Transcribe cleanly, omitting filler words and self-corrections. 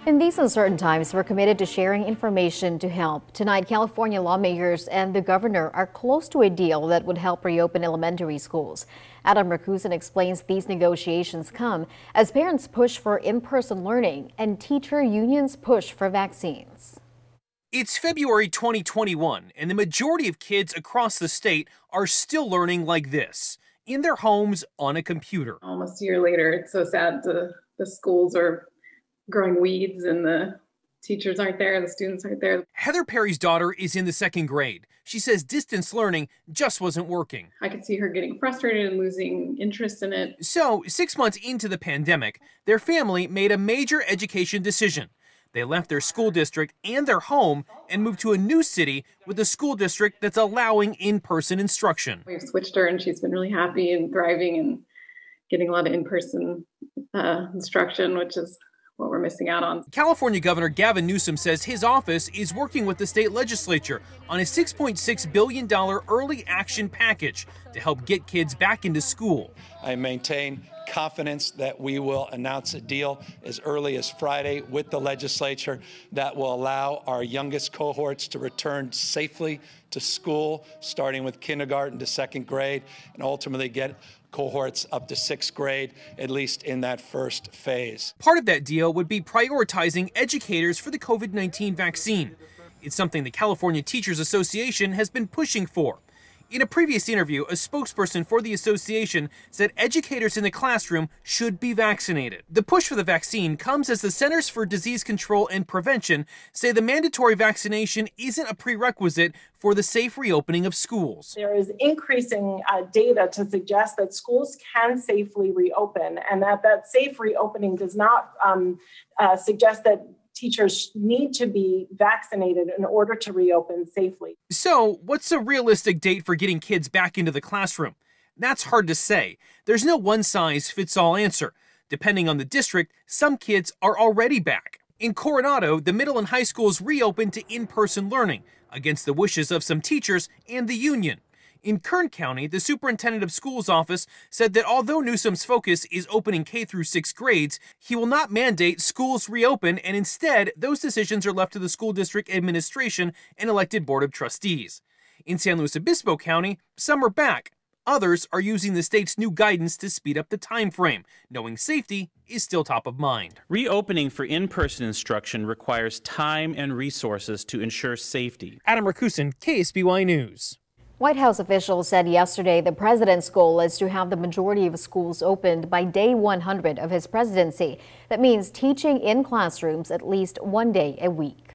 In these uncertain times, we're committed to sharing information to help. Tonight, California lawmakers and the governor are close to a deal that would help reopen elementary schools. Adam Rakusin explains these negotiations come as parents push for in-person learning and teacher unions push for vaccines. It's February 2021, and the majority of kids across the state are still learning like this, in their homes on a computer. Almost a year later, it's so sad. The schools are growing weeds and the teachers aren't there, the students aren't there. Heather Perry's daughter is in the second grade. She says distance learning just wasn't working. I could see her getting frustrated and losing interest in it. So, 6 months into the pandemic, their family made a major education decision. They left their school district and their home and moved to a new city with a school district that's allowing in-person instruction. We've switched her and she's been really happy and thriving and getting a lot of in-person instruction, which is what we're missing out on. California Governor Gavin Newsom says his office is working with the state legislature on a $6.6 billion early action package to help get kids back into school. I maintain confidence that we will announce a deal as early as Friday with the legislature that will allow our youngest cohorts to return safely to school, starting with kindergarten to second grade, and ultimately get cohorts up to sixth grade, at least in that first phase. Part of that deal would be prioritizing educators for the COVID-19 vaccine. It's something the California Teachers Association has been pushing for. In a previous interview, a spokesperson for the association said educators in the classroom should be vaccinated. The push for the vaccine comes as the Centers for Disease Control and Prevention say the mandatory vaccination isn't a prerequisite for the safe reopening of schools. There is increasing data to suggest that schools can safely reopen, and that safe reopening does not suggest that teachers need to be vaccinated in order to reopen safely. So, what's a realistic date for getting kids back into the classroom? That's hard to say. There's no one-size-fits-all answer. Depending on the district, some kids are already back. In Coronado, the middle and high schools reopened to in-person learning, against the wishes of some teachers and the union. In Kern County, the superintendent of schools office said that although Newsom's focus is opening K through 6th grades, he will not mandate schools reopen, and instead, those decisions are left to the school district administration and elected board of trustees. In San Luis Obispo County, some are back. Others are using the state's new guidance to speed up the time frame, knowing safety is still top of mind. Reopening for in-person instruction requires time and resources to ensure safety. Adam Rakusin, KSBY News. White House officials said yesterday the president's goal is to have the majority of schools opened by day 100 of his presidency. That means teaching in classrooms at least one day a week.